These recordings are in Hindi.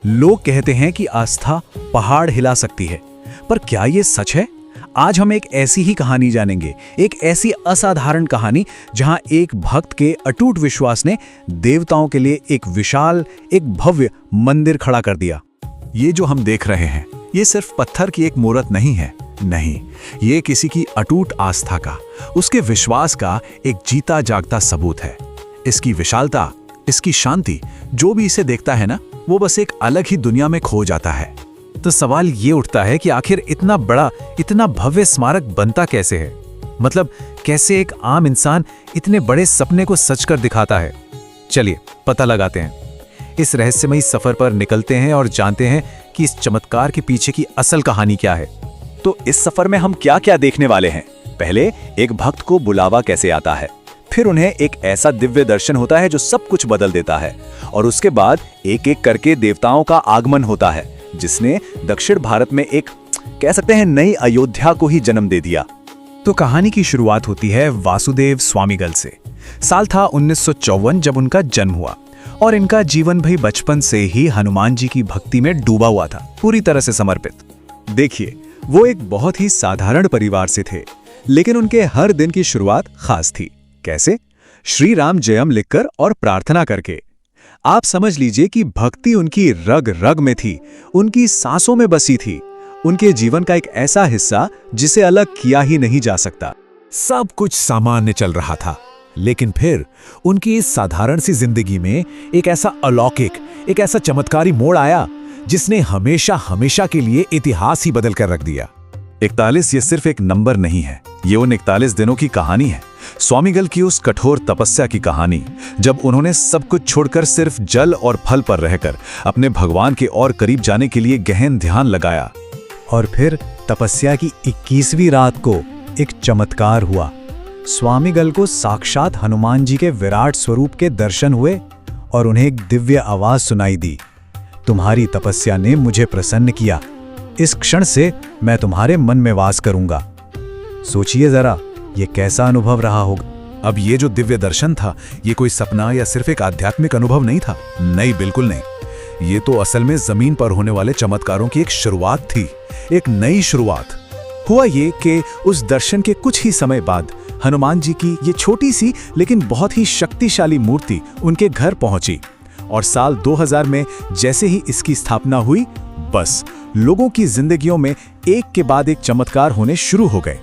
लोग कहते हैं कि आस्था पहाड़ हिला सकती है, पर क्या ये सच है? आज हम एक ऐसी ही कहानी जानेंगे, एक ऐसी असाधारण कहानी जहां एक भक्त के अटूट विश्वास ने देवताओं के लिए एक विशाल, एक भव्य मंदिर खड़ा कर दिया। ये जो हम देख रहे हैं, ये सिर्फ पत्थर की एक मूर्त नहीं है। नहीं, ये किसी की अटूट आस्था का, उसके विश्वास का एक जीता जागता सबूत है। इसकी विशालता, इसकी शांति, जो भी इसे देखता है ना, वो बस एक अलग ही दुनिया में खो जाता है। तो सवाल ये उठता है कि आखिर इतना बड़ा, इतना भव्य स्मारक बनता कैसे है? मतलब कैसे एक आम इंसान इतने बड़े सपने को सच कर दिखाता है? चलिए पता लगाते हैं। इस रहस्यमयी सफर पर निकलते हैं और जानते हैं कि इस चमत्कार के पीछे की असल कहानी क्या है। तो इस सफर में हम क्या क्या देखने वाले हैं? पहले एक भक्त को बुलावा कैसे आता है, फिर उन्हें एक ऐसा दिव्य दर्शन होता है जो सब कुछ बदल देता है, और उसके बाद एक एक करके देवताओं का आगमन होता है जिसने दक्षिण भारत में एक, कह सकते हैं, नई अयोध्या को ही जन्म दे दिया। तो कहानी की शुरुआत होती है वासुदेव स्वामीगल से। साल था 1954 जब उनका जन्म हुआ, और इनका जीवन भी बचपन से ही हनुमान जी की भक्ति में डूबा हुआ था, पूरी तरह से समर्पित। देखिए, वो एक बहुत ही साधारण परिवार से थे, लेकिन उनके हर दिन की शुरुआत खास थी। कैसे? श्री राम जयम लिखकर और प्रार्थना करके। आप समझ लीजिए कि भक्ति उनकी रग रग में थी, उनकी सांसों में बसी थी, उनके जीवन का एक ऐसा हिस्सा जिसे अलग किया ही नहीं जा सकता। सब कुछ सामान्य चल रहा था, लेकिन फिर उनकी इस साधारण सी जिंदगी में एक ऐसा अलौकिक, एक ऐसा चमत्कारी मोड़ आया जिसने हमेशा हमेशा के लिए इतिहास ही बदल कर रख दिया। 41 ये सिर्फ एक नंबर नहीं है, ये उन 41 दिनों की कहानी है। स्वामीगल की उस कठोर तपस्या की कहानी, जब उन्होंने सब कुछ छोड़कर सिर्फ जल और फल पर रहकर अपने भगवान के और करीब जाने के लिए गहन ध्यान लगाया। और फिर तपस्या की 21वीं रात को एक चमत्कार हुआ। स्वामीगल को साक्षात हनुमान जी के विराट स्वरूप के दर्शन हुए और उन्हें एक दिव्य आवाज सुनाई दी, तुम्हारी तपस्या ने मुझे प्रसन्न किया, इस क्षण से मैं तुम्हारे मन में वास करूंगा। सोचिए जरा, ये कैसा अनुभव रहा होगा। अब ये जो दिव्य दर्शन था, ये कोई सपना या सिर्फ एक आध्यात्मिक अनुभव नहीं था। नहीं, बिल्कुल नहीं। ये तो असल में जमीन पर होने वाले चमत्कारों की एक शुरुआत थी, एक नई शुरुआत। हुआ ये कि उस दर्शन के कुछ ही समय बाद हनुमान जी की ये छोटी सी लेकिन बहुत ही शक्तिशाली मूर्ति उनके घर पहुंची, और साल 2000 में जैसे ही इसकी स्थापना हुई, बस लोगों की जिंदगियों में एक के बाद एक चमत्कार होने शुरू हो गए।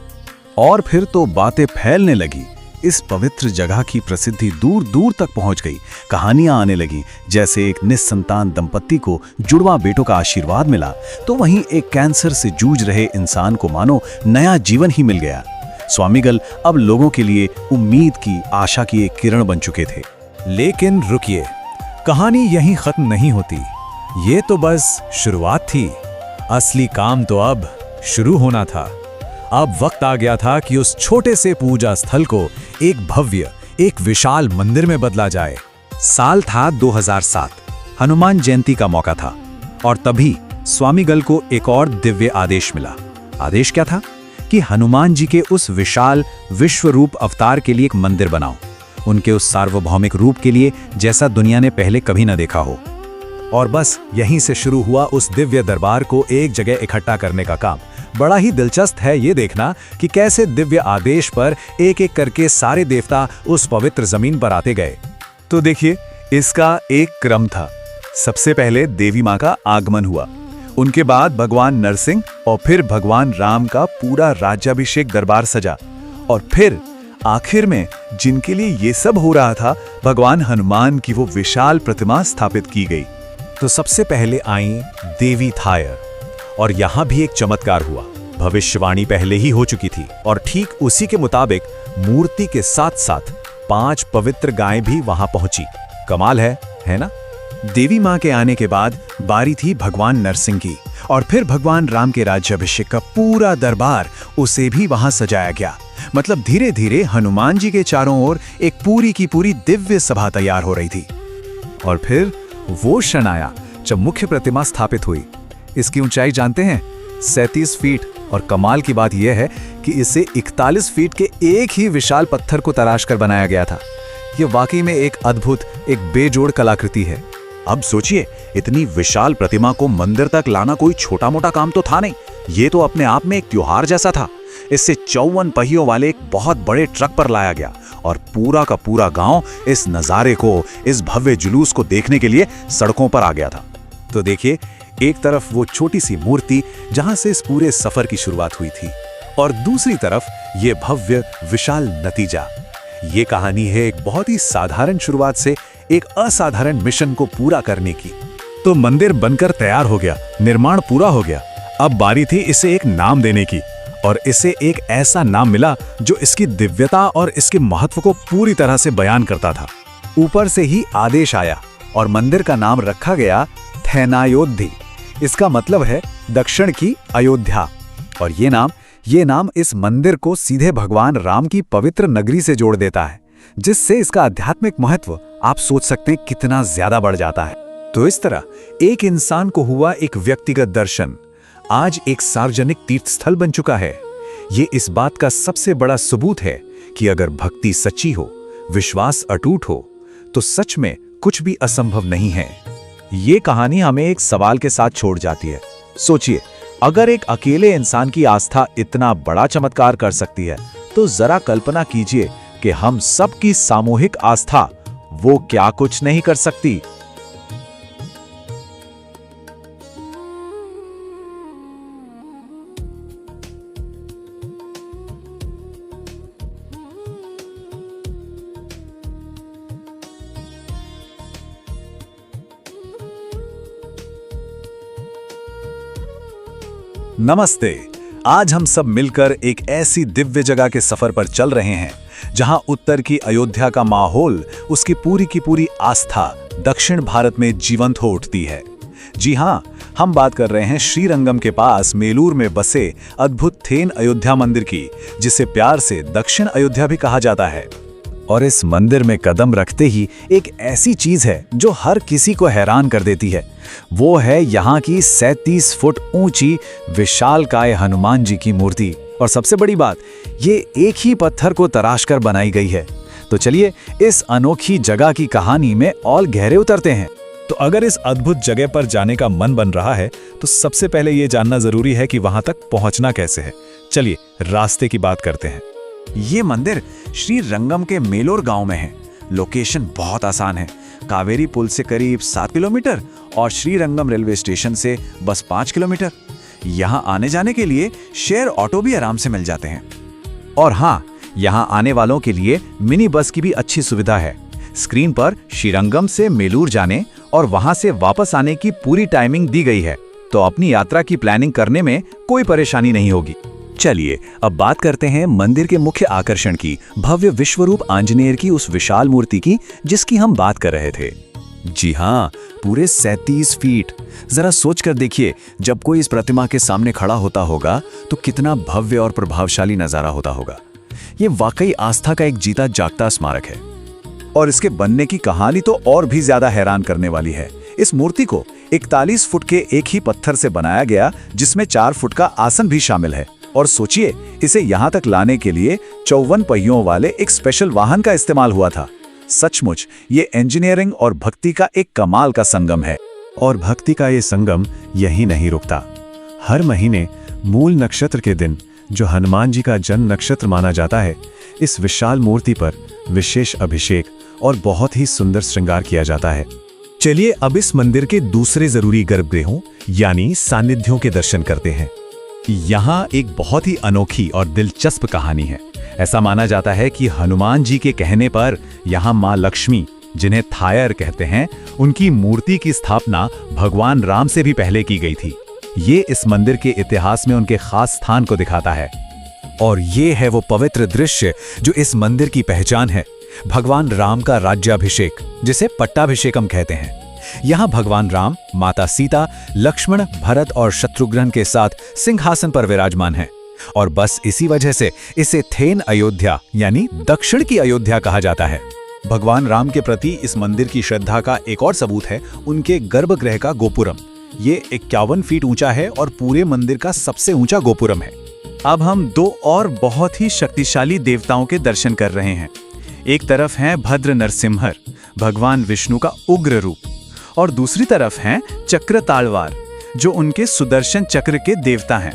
और फिर तो बातें फैलने लगी। इस पवित्र जगह की प्रसिद्धि दूर दूर तक पहुंच गई। कहानियां आने लगी, जैसे एक निस्संतान दंपत्ति को जुड़वा बेटों का आशीर्वाद मिला, तो वहीं एक कैंसर से जूझ रहे इंसान को मानो नया जीवन ही मिल गया। स्वामीगल अब लोगों के लिए उम्मीद की, आशा की एक किरण बन चुके थे। लेकिन रुकिए, कहानी यहीं खत्म नहीं होती। ये तो बस शुरुआत थी। असली काम तो अब शुरू होना था। अब वक्त आ गया था कि उस छोटे से पूजा स्थल को एक भव्य, एक विशाल मंदिर में बदला जाए। साल था 2007, हनुमान जयंती का मौका था, और तभी स्वामीगल को एक और दिव्य आदेश मिला। आदेश क्या था? कि हनुमान जी के उस विशाल विश्वरूप अवतार के लिए एक मंदिर बनाओ, उनके उस सार्वभौमिक रूप के लिए जैसा दुनिया ने पहले कभी न देखा हो। और बस यहीं से शुरू हुआ उस दिव्य दरबार को एक जगह इकट्ठा करने का काम। बड़ा ही दिलचस्प है ये देखना कि कैसे दिव्य आदेश पर एक एक करके सारे देवता उस पवित्र जमीन पर आते गए। तो देखिए, इसका एक क्रम था। सबसे पहले देवी माँ का आगमन हुआ, उनके बाद भगवान नरसिंह, और फिर भगवान राम का पूरा राज्याभिषेक दरबार सजा, और फिर आखिर में जिनके लिए ये सब हो रहा था, भगवान हनुमान की वो विशाल प्रतिमा स्थापित की गई। तो सबसे पहले आई देवी थायर, और यहां भी एक चमत्कार हुआ। भविष्यवाणी पहले ही हो चुकी थी, और ठीक उसी के मुताबिक मूर्ति के साथ साथ 5 पवित्र गायें भी वहां पहुंची। कमाल है ना? देवी मां के आने के बाद बारी थी भगवान नरसिंह की, और फिर भगवान राम के राज्याभिषेक का पूरा दरबार, उसे भी वहां सजाया गया। मतलब धीरे धीरे हनुमान जी के चारों ओर एक पूरी की पूरी दिव्य सभा तैयार हो रही थी। और फिर वो क्षण आया जब मुख्य प्रतिमा स्थापित हुई। इसकी ऊंचाई जानते हैं? 37 फीट, और कमाल की बात यह है कि इसे 41 फीट के एक ही विशाल पत्थर को तराश कर बनाया गया था। यह वाकई में एक अद्भुत, एक बेजोड़ कलाकृति है। अब सोचिए, इतनी विशाल प्रतिमा को मंदिर तक लाना कोई छोटा मोटा काम तो था नहीं। ये तो अपने आप में एक त्योहार जैसा था। इससे 54 पहियों वाले एक बहुत बड़े ट्रक पर लाया गया और पूरा का पूरा गांव इस नज़ारे को, इस भव्य जुलूस को देखने के लिए सड़कों पर आ गया था। तो देखिए, एक तरफ वो छोटी सी मूर्ति जहां से इस पूरे सफर की शुरुआत हुई थी, और दूसरी तरफ ये भव्य विशाल नतीजा। ये कहानी है एक बहुत ही साधारण शुरुआत से एक असाधारण मिशन को पूरा करने की। तो मंदिर बनकर तैयार हो गया, निर्माण पूरा हो गया। अब बारी थी इसे एक नाम देने की, और इसे एक ऐसा नाम मिला जो इसकी दिव्यता और इसके महत्व को पूरी तरह से बयान करता था। ऊपर से ही आदेश आया और मंदिर का नाम रखा गया थैनायोद्धि। इसका मतलब है दक्षिण की अयोध्या। और ये नाम इस मंदिर को सीधे भगवान राम की पवित्र नगरी से जोड़ देता है, जिससे इसका आध्यात्मिक महत्व आप सोच सकते हैं कितना ज्यादा बढ़ जाता है। तो इस तरह एक इंसान को हुआ एक व्यक्तिगत दर्शन आज एक सार्वजनिक तीर्थस्थल बन चुका है। ये इस बात का सबसे बड़ा सबूत है कि अगर भक्ति सच्ची हो, विश्वास अटूट हो, तो सच में कुछ भी असंभव नहीं है। ये कहानी हमें एक सवाल के साथ छोड़ जाती है। सोचिए, अगर एक अकेले इंसान की आस्था इतना बड़ा चमत्कार कर सकती है, तो जरा कल्पना कीजिए कि हम सब की सामूहिक आस्था वो क्या कुछ नहीं कर सकती। नमस्ते। आज हम सब मिलकर एक ऐसी दिव्य जगह के सफर पर चल रहे हैं जहां उत्तर की अयोध्या का माहौल, उसकी पूरी की पूरी आस्था दक्षिण भारत में जीवंत हो उठती है। जी हां, हम बात कर रहे हैं श्रीरंगम के पास मेलूर में बसे अद्भुत थेन अयोध्या मंदिर की, जिसे प्यार से दक्षिण अयोध्या भी कहा जाता है। और इस मंदिर में कदम रखते ही एक ऐसी चीज है जो हर किसी को हैरान कर देती है। वो है यहाँ की 37 फुट ऊंची विशालकाय हनुमान जी की मूर्ति। और सबसे बड़ी बात, ये एक ही पत्थर को तराशकर बनाई गई है। तो चलिए इस अनोखी जगह की कहानी में और गहरे उतरते हैं। तो अगर इस अद्भुत जगह पर जाने का मन बन रहा है, तो सबसे पहले ये जानना जरूरी है कि वहां तक पहुंचना कैसे है। चलिए रास्ते की बात करते हैं। ये मंदिर श्रीरंगम के मेलोर गांव में है। लोकेशन बहुत आसान है। कावेरी पुल से करीब 7 किलोमीटर और श्रीरंगम रेलवे स्टेशन से बस 5 किलोमीटर। यहाँ आने जाने के लिए शेयर ऑटो भी आराम से मिल जाते हैं। और हाँ, यहाँ आने वालों के लिए मिनी बस की भी अच्छी सुविधा है। स्क्रीन पर श्रीरंगम से मेलूर जाने और वहां से वापस आने की पूरी टाइमिंग दी गई है, तो अपनी यात्रा की प्लानिंग करने में कोई परेशानी नहीं होगी। चलिए अब बात करते हैं मंदिर के मुख्य आकर्षण की, भव्य विश्वरूप आंजनेयर की उस विशाल मूर्ति की जिसकी हम बात कर रहे थे। जी हाँ, पूरे 37 फीट। जरा सोच कर देखिए, जब कोई इस प्रतिमा के सामने खड़ा होता होगा तो कितना भव्य और प्रभावशाली नजारा होता होगा। ये वाकई आस्था का एक जीता जागता स्मारक है। और इसके बनने की कहानी तो और भी ज्यादा हैरान करने वाली है। इस मूर्ति को 41 फुट के एक ही पत्थर से बनाया गया, जिसमें 4 फुट का आसन भी शामिल है। और सोचिए, इसे यहाँ तक लाने के लिए 54 पहियों वाले एक स्पेशल वाहन का इस्तेमाल हुआ था। सचमुच ये इंजीनियरिंग और भक्ति का एक कमाल का संगम है। और भक्ति का ये संगम यही नहीं रुकता। हर महीने मूल नक्षत्र के दिन, जो हनुमान जी का जन्म नक्षत्र माना जाता है, इस विशाल मूर्ति पर विशेष अभिषेक और बहुत ही सुंदर श्रृंगार किया जाता है। चलिए अब इस मंदिर के दूसरे जरूरी गर्भगृहों यानी सानिध्यों के दर्शन करते हैं। यहाँ एक बहुत ही अनोखी और दिलचस्प कहानी है। ऐसा माना जाता है कि हनुमान जी के कहने पर यहाँ माँ लक्ष्मी, जिन्हें थायर कहते हैं, उनकी मूर्ति की स्थापना भगवान राम से भी पहले की गई थी। ये इस मंदिर के इतिहास में उनके खास स्थान को दिखाता है। और ये है वो पवित्र दृश्य जो इस मंदिर की पहचान है, भगवान राम का राज्याभिषेक, जिसे पट्टाभिषेकम कहते हैं। यहाँ भगवान राम, माता सीता, लक्ष्मण, भरत और शत्रुघ्न के साथ सिंहासन पर विराजमान हैं। और बस इसी वजह से इसे थेन अयोध्या यानी दक्षिण की अयोध्या कहा जाता है। भगवान राम के प्रति इस मंदिर की श्रद्धा का एक और सबूत है उनके गर्भगृह का गोपुरम। ये 51 फीट ऊंचा है और पूरे मंदिर का सबसे ऊंचा गोपुरम है। अब हम दो और बहुत ही शक्तिशाली देवताओं के दर्शन कर रहे हैं। एक तरफ है भद्र नरसिम्हर, भगवान विष्णु का उग्र रूप, और दूसरी तरफ हैं चक्र तालवार, जो उनके सुदर्शन चक्र के देवता हैं।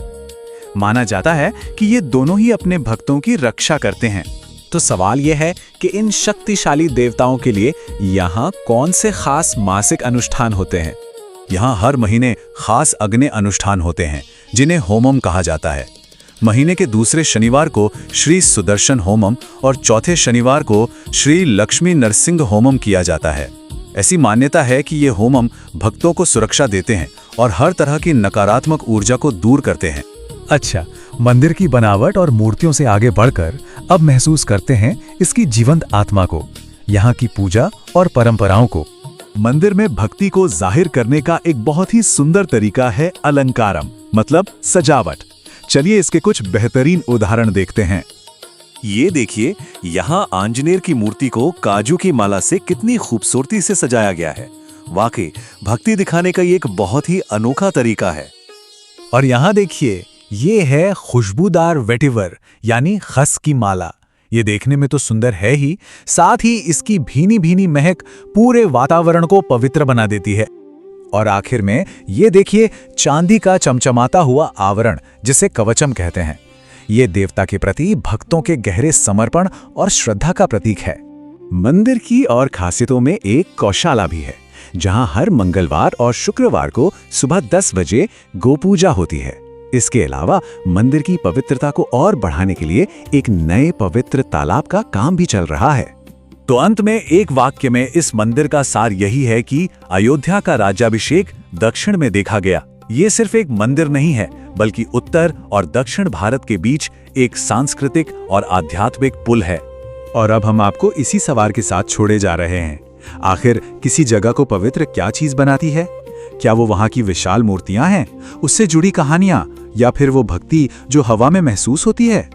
माना जाता है कि ये दोनों ही अपने भक्तों की रक्षा करते हैं। तो सवाल यह है कि इन शक्तिशाली देवताओं के लिए यहाँ कौन से खास मासिक अनुष्ठान होते हैं? यहाँ हर महीने खास अग्नि अनुष्ठान होते हैं, जिन्हें होमम कहा जाता है। महीने के दूसरे शनिवार को श्री सुदर्शन होमम और चौथे शनिवार को श्री लक्ष्मी नरसिंह होमम किया जाता है। ऐसी मान्यता है कि ये होमम भक्तों को सुरक्षा देते हैं और हर तरह की नकारात्मक ऊर्जा को दूर करते हैं। अच्छा, मंदिर की बनावट और मूर्तियों से आगे बढ़कर अब महसूस करते हैं इसकी जीवंत आत्मा को, यहाँ की पूजा और परंपराओं को। मंदिर में भक्ति को जाहिर करने का एक बहुत ही सुंदर तरीका है अलंकारम, मतलब सजावट। चलिए इसके कुछ बेहतरीन उदाहरण देखते हैं। ये देखिए, यहाँ आंजनेर की मूर्ति को काजू की माला से कितनी खूबसूरती से सजाया गया है। वाकई भक्ति दिखाने का ये एक बहुत ही अनोखा तरीका है। और यहाँ देखिए, ये है खुशबूदार वेटिवर यानी खस की माला। ये देखने में तो सुंदर है ही, साथ ही इसकी भीनी भीनी महक पूरे वातावरण को पवित्र बना देती है। और आखिर में ये देखिए, चांदी का चमचमाता हुआ आवरण, जिसे कवचम कहते हैं। ये देवता के प्रति भक्तों के गहरे समर्पण और श्रद्धा का प्रतीक है। मंदिर की और खासियतों में एक गौशाला भी है, जहां हर मंगलवार और शुक्रवार को सुबह 10 बजे गोपूजा होती है। इसके अलावा मंदिर की पवित्रता को और बढ़ाने के लिए एक नए पवित्र तालाब का काम भी चल रहा है। तो अंत में एक वाक्य में इस मंदिर का सार यही है कि अयोध्या का राज्याभिषेक दक्षिण में देखा गया। ये सिर्फ एक मंदिर नहीं है, बल्कि उत्तर और दक्षिण भारत के बीच एक सांस्कृतिक और आध्यात्मिक पुल है। और अब हम आपको इसी सवाल के साथ छोड़े जा रहे हैं। आखिर किसी जगह को पवित्र क्या चीज बनाती है? क्या वो वहां की विशाल मूर्तियां हैं, उससे जुड़ी कहानियां, या फिर वो भक्ति जो हवा में महसूस होती है?